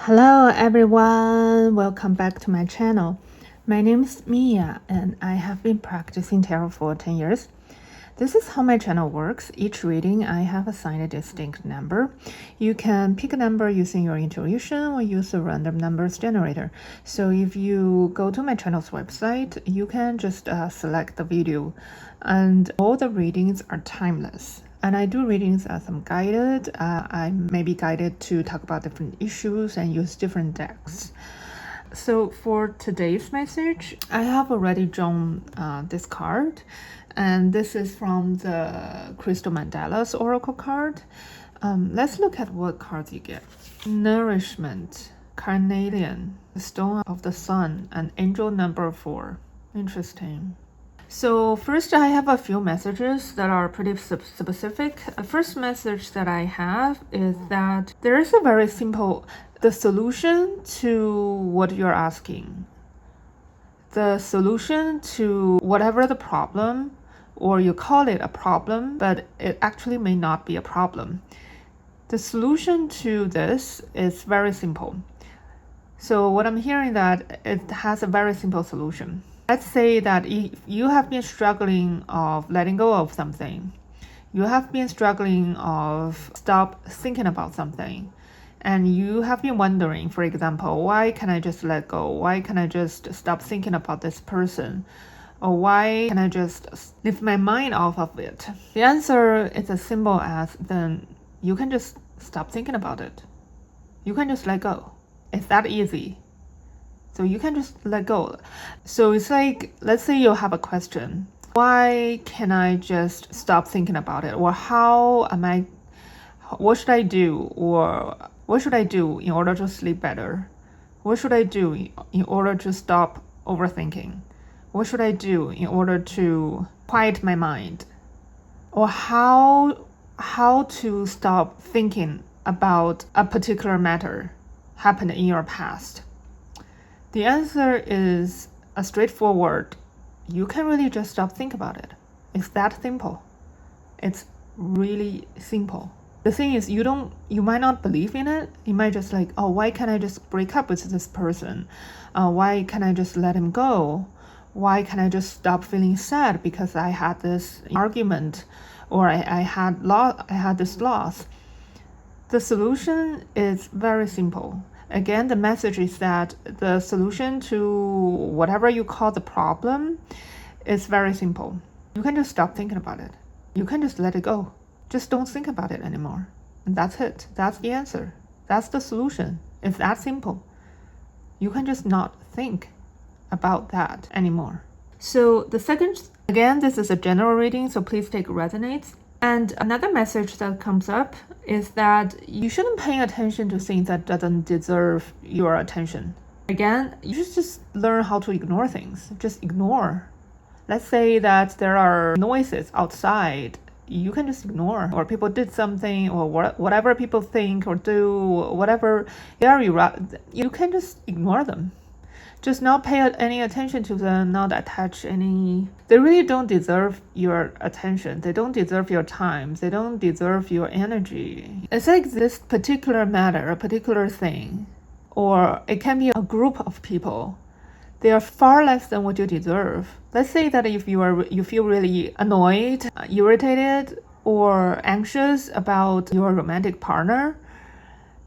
Hello everyone, welcome back to my channel. My name is Miya and I have been practicing tarot for 10 years. This is how my channel works. Each reading I have assigned a distinct number. You can pick a number using your intuition or use a random numbers generator. So if you go to my channel's website, you can just select the video and all the readings are timeless. And I do readings as I'm guided. I may be guided to talk about different issues and use different decks. So for today's message, I have already drawn this card. And this is from the Crystal Mandala's Oracle card. Let's look at what cards you get. Nourishment, Carnelian, the Stone of the Sun, and Angel number 4. Interesting. So first I have a few messages that are pretty specific. The first message that I have is that there is a very simple, the solution to what you're asking. The solution to whatever the problem, or you call it a problem, but it actually may not be a problem. The solution to this is very simple. So what I'm hearing that it has a very simple solution. Let's say that if you have been struggling of letting go of something, you have been struggling of stop thinking about something, and you have been wondering, for example, why can I just let go? Why can I just stop thinking about this person? Or why can I just lift my mind off of it? The answer is as simple as then you can just stop thinking about it. You can just let go. It's that easy. So you can just let go. So it's like, let's say you have a question. Why can I just stop thinking about it? Or what should I do? Or what should I do in order to sleep better? What should I do in order to stop overthinking? What should I do in order to quiet my mind? Or how to stop thinking about a particular matter happened in your past? The answer is a straightforward. You can really just stop thinking about it. It's that simple. It's really simple. The thing is, you might not believe in it. You might just like, oh, why can't I just break up with this person? Why can't I just let him go? Why can't I just stop feeling sad because I had this argument, or I had this loss? The solution is very simple. Again, the message is that the solution to whatever you call the problem is very simple. You can just stop thinking about it. You can just let it go. Just don't think about it anymore. And that's it. That's the answer. That's the solution. It's that simple. You can just not think about that anymore. So the second, again, this is a general reading, so please take resonates. And another message that comes up is that you shouldn't pay attention to things that doesn't deserve your attention. Again, you should just learn how to ignore things. Just ignore. Let's say that there are noises outside. You can just ignore, or people did something, or whatever people think or do, whatever you can just ignore them. Just not pay any attention to them, not attach any. They really don't deserve your attention. They don't deserve your time. They don't deserve your energy. It's like this particular matter, a particular thing, or it can be a group of people. They are far less than what you deserve. Let's say that if you feel really annoyed, irritated, or anxious about your romantic partner,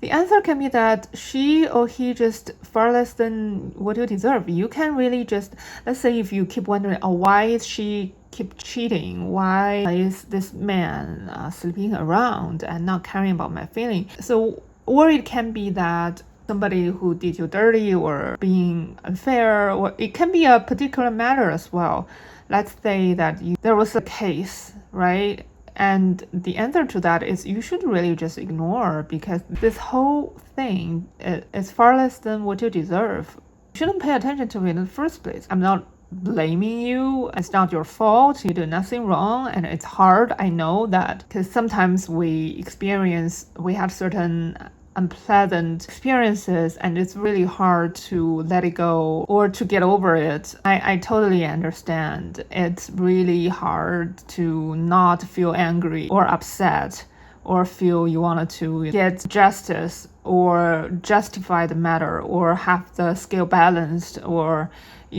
the answer can be that she or he just far less than what you deserve. You can really just, let's say if you keep wondering, oh, why is she keep cheating? Why is this man sleeping around and not caring about my feeling? So, or it can be that somebody who did you dirty or being unfair, or it can be a particular matter as well. Let's say that there was a case, right? And the answer to that is you should really just ignore, because this whole thing is far less than what you deserve. You shouldn't pay attention to it in the first place. I'm not blaming you. It's not your fault. You do nothing wrong. And it's hard. I know that, because sometimes we had certain unpleasant experiences, and it's really hard to let it go or to get over it. I totally understand. It's really hard to not feel angry or upset or feel you wanted to get justice or justify the matter or have the scale balanced or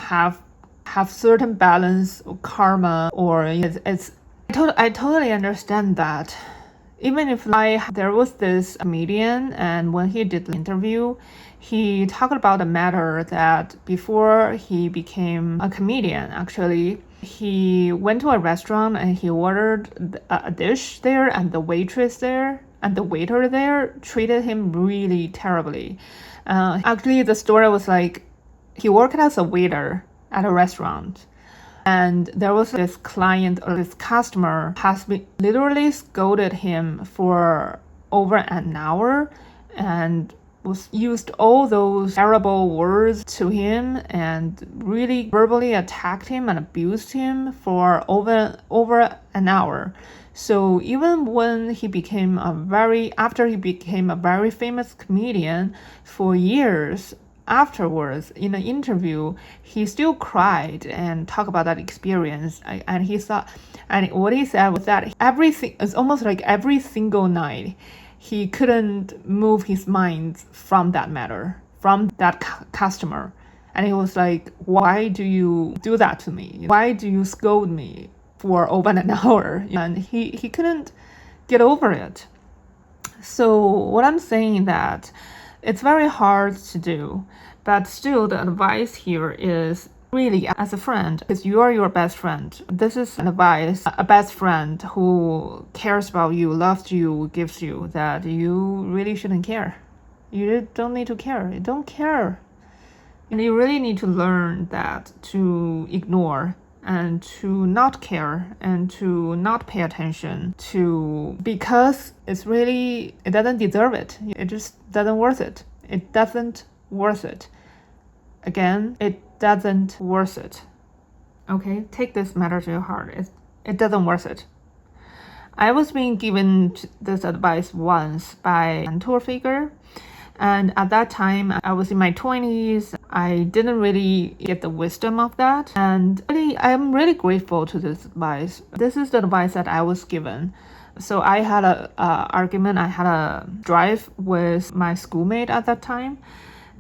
have certain balance or karma, or I totally understand that. Even if there was this comedian, and when he did the interview, he talked about a matter that before he became a comedian, actually, he went to a restaurant and he ordered a dish there, and the waitress there and the waiter there treated him really terribly. Actually, the story was like, he worked as a waiter at a restaurant, and there was this client or this customer has been literally scolded him for over an hour and was used all those terrible words to him and really verbally attacked him and abused him for over an hour. So even when after he became a very famous comedian, for years afterwards, in an interview, he still cried and talked about that experience. And what he said was that it's almost like every single night, he couldn't move his mind from that matter, from that customer. And he was like, why do you do that to me? Why do you scold me for over an hour? And he couldn't get over it. So what I'm saying that it's very hard to do, but still the advice here is really as a friend, because you are your best friend. This is an advice a best friend who cares about you, loves you, gives you, that you really shouldn't care. You don't need to care. You don't care. And you really need to learn that to ignore and to not care and to not pay attention to, because it doesn't deserve it. It just doesn't worth it. It doesn't worth it. Again, it doesn't worth it. Okay, take this matter to your heart. It doesn't worth it. I was being given this advice once by a mentor figure, and at that time I was in my 20s. I didn't really get the wisdom of that, and really, I'm really grateful to this advice. This is the advice that I was given. So I had I had a drive with my schoolmate at that time,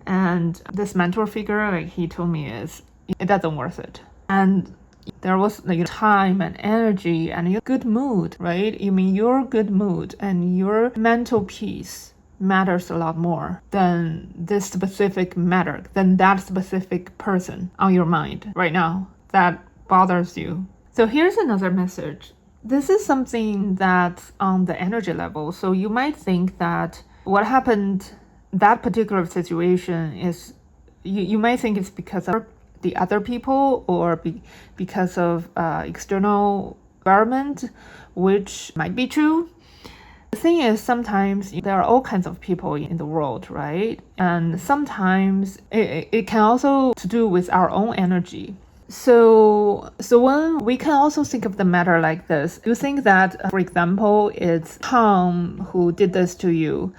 and this mentor figure, like, he told me it doesn't worth it. And there was like time and energy and your good mood, right? You mean your good mood and your mental peace matters a lot more than this specific matter, than that specific person on your mind right now that bothers you. So here's another message. This is something that's on the energy level. So you might think that what happened, that particular situation is, you might think it's because of the other people or because of external environment, which might be true. The thing is, sometimes there are all kinds of people in the world, right? And sometimes it can also to do with our own energy. So when we can also think of the matter like this, you think that, for example, it's Tom who did this to you.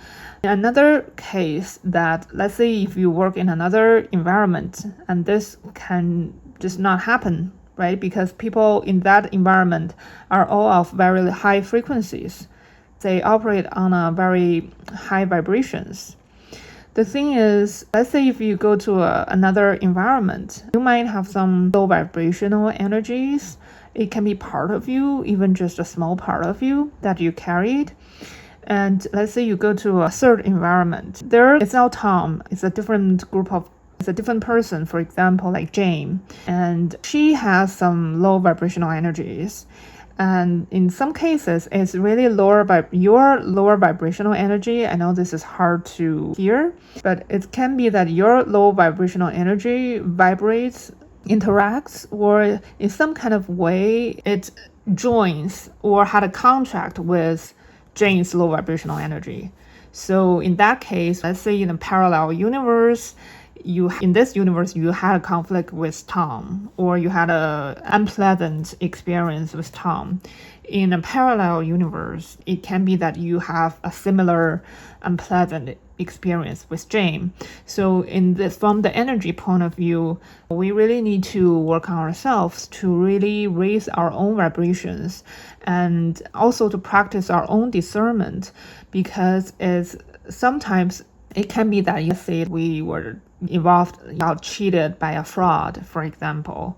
Another case that, let's say if you work in another environment and this can just not happen, right? Because people in that environment are all of very high frequencies. They operate on a very high vibrations. The thing is, let's say if you go to another environment, you might have some low vibrational energies. It can be part of you, even just a small part of you that you carried. And let's say you go to a third environment. There, it's not Tom. It's a different person, for example, like Jane. And she has some low vibrational energies. And in some cases, it's really your lower vibrational energy. I know this is hard to hear, but it can be that your low vibrational energy vibrates, interacts, or in some kind of way it joins or had a contract with Jane's low vibrational energy. So in that case, let's say in a parallel universe, you in this universe you had a conflict with Tom, or you had a unpleasant experience with Tom, in a parallel universe it can be that you have a similar unpleasant experience with Jane. So from the energy point of view, we really need to work on ourselves to really raise our own vibrations, and also to practice our own discernment, because sometimes it can be that, you say, we were involved, got cheated by a fraud, for example.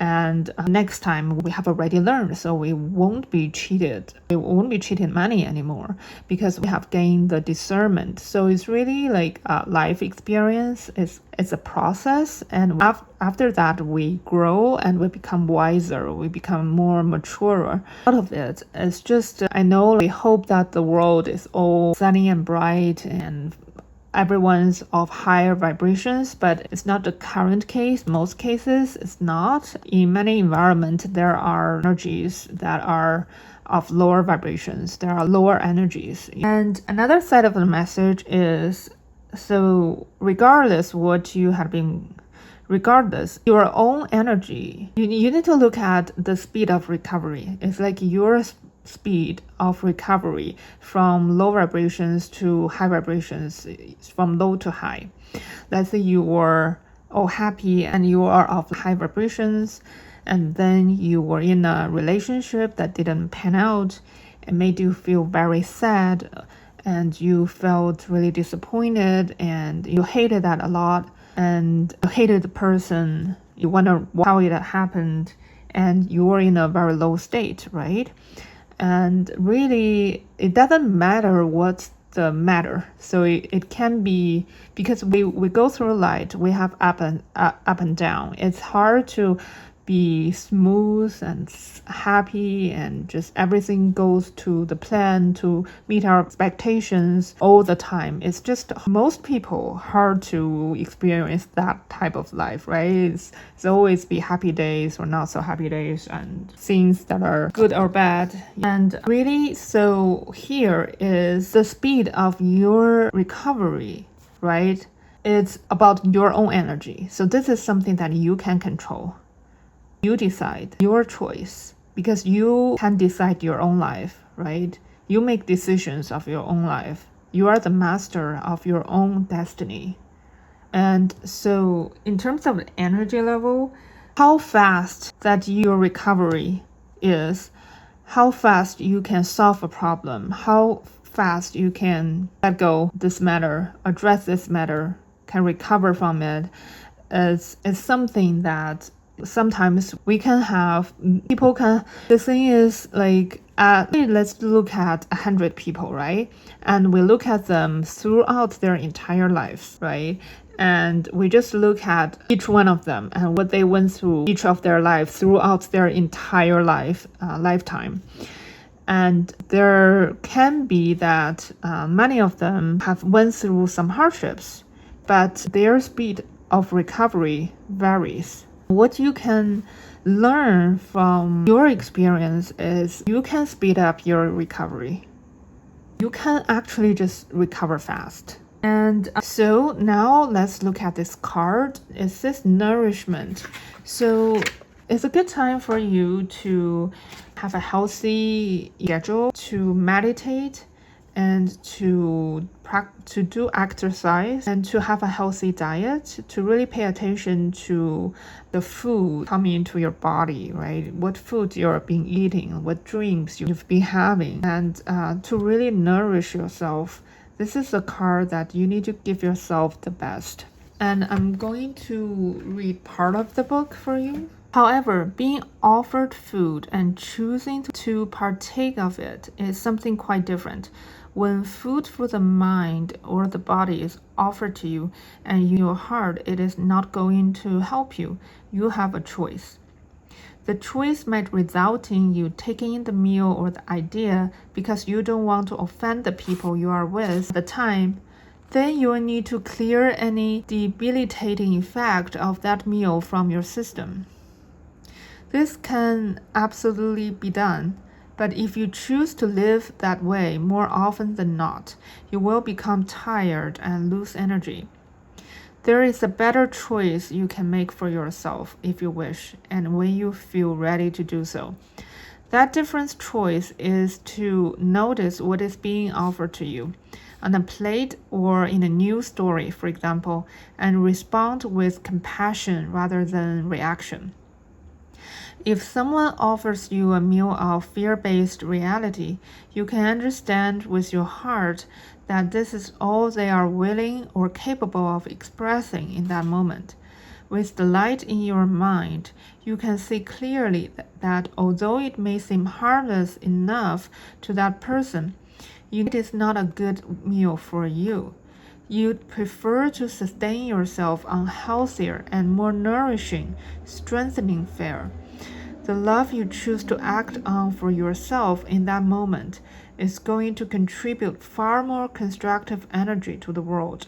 And next time we have already learned, so we won't be cheated. We won't be cheating money anymore because we have gained the discernment. So it's really like a life experience. It's a process, and after that we grow and we become wiser. We become more mature. Out of it, it's just I know we hope that the world is all sunny and bright and everyone's of higher vibrations, but it's not the current case. Most cases it's not. In many environments there are energies that are of lower vibrations. There are lower energies. And another side of the message is, so regardless your own energy, you need to look at the speed of recovery. It's like your speed of recovery from low vibrations to high vibrations, from low to high. Let's say you were all happy and you are of high vibrations, and then you were in a relationship that didn't pan out and made you feel very sad, and you felt really disappointed and you hated that a lot, and you hated the person, you wonder how it happened, and you were in a very low state, right? And really, it doesn't matter what's the matter. So it can be, because we go through life, we have up and down. It's hard to be smooth and happy and just everything goes to the plan to meet our expectations all the time. It's just most people hard to experience that type of life, right? It's always be happy days or not so happy days and things that are good or bad. And really, so here is the speed of your recovery, right? It's about your own energy. So this is something that you can control. You decide, your choice, because you can decide your own life, right? You make decisions of your own life. You are the master of your own destiny. And so in terms of energy level, how fast that your recovery is, how fast you can solve a problem, how fast you can let go this matter, address this matter, can recover from it, is something that sometimes we can have, people can, the thing is like, let's look at 100 people, right? And we look at them throughout their entire lives, right? And we just look at each one of them and what they went through each of their lives throughout their entire lifetime. And there can be that many of them have went through some hardships, but their speed of recovery varies. What you can learn from your experience is you can speed up your recovery. You can actually just recover fast. And so now let's look at this card. It says nourishment. So it's a good time for you to have a healthy schedule, to meditate, and to do exercise, and to have a healthy diet, to really pay attention to the food coming into your body, right? What food you're been eating, what drinks you've been having, and to really nourish yourself. This is a card that you need to give yourself the best. And I'm going to read part of the book for you. However, being offered food and choosing to partake of it is something quite different. When food for the mind or the body is offered to you and your heart, it is not going to help you. You have a choice. The choice might result in you taking the meal or the idea because you don't want to offend the people you are with at the time. Then you will need to clear any debilitating effect of that meal from your system. This can absolutely be done, but if you choose to live that way more often than not, you will become tired and lose energy. There is a better choice you can make for yourself if you wish, and when you feel ready to do so. That different choice is to notice what is being offered to you on a plate or in a news story, for example, and respond with compassion rather than reaction. If someone offers you a meal of fear-based reality, you can understand with your heart that this is all they are willing or capable of expressing in that moment. With the light in your mind, you can see clearly that although it may seem harmless enough to that person, it is not a good meal for you. You'd prefer to sustain yourself on healthier and more nourishing, strengthening fare. The love you choose to act on for yourself in that moment is going to contribute far more constructive energy to the world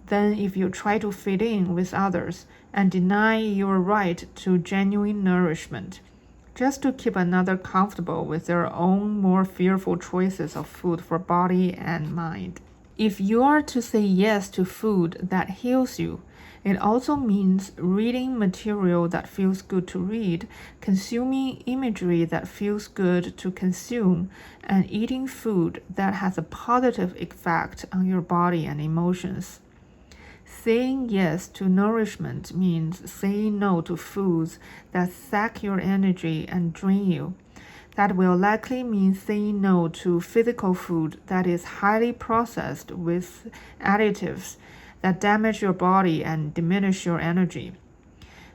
than if you try to fit in with others and deny your right to genuine nourishment, just to keep another comfortable with their own more fearful choices of food for body and mind. If you are to say yes to food that heals you, it also means reading material that feels good to read, consuming imagery that feels good to consume, and eating food that has a positive effect on your body and emotions. Saying yes to nourishment means saying no to foods that sack your energy and drain you. That will likely mean saying no to physical food that is highly processed with additives that damage your body and diminish your energy.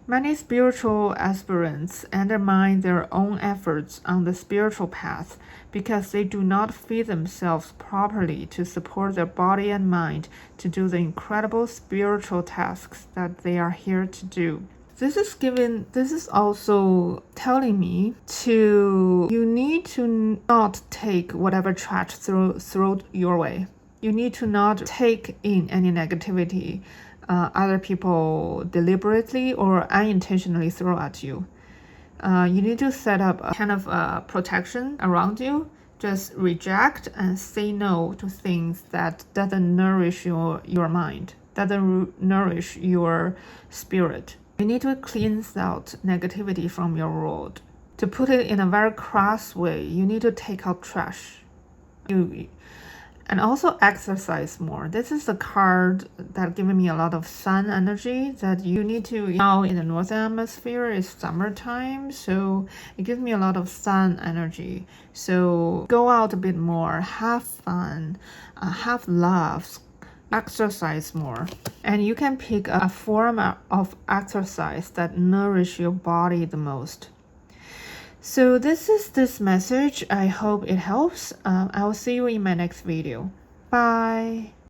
Many spiritual aspirants undermine their own efforts on the spiritual path because they do not feed themselves properly to support their body and mind to do the incredible spiritual tasks that they are here to do. This is also telling me you need to not take whatever trash thrown your way. You need to not take in any negativity other people deliberately or unintentionally throw at you. You need to set up a kind of protection around you. Just reject and say no to things that doesn't nourish your mind, doesn't nourish your spirit. You need to cleanse out negativity from your world. To put it in a very crass way, you need to take out trash. And also exercise more. This is a card that gives me a lot of sun energy that you need to. Now in the northern hemisphere it's summertime, so it gives me a lot of sun energy. So go out a bit more, have fun, have laughs, exercise more. And you can pick a form of exercise that nourish your body the most. So this is this message. I hope it helps. I will see you in my next video. Bye.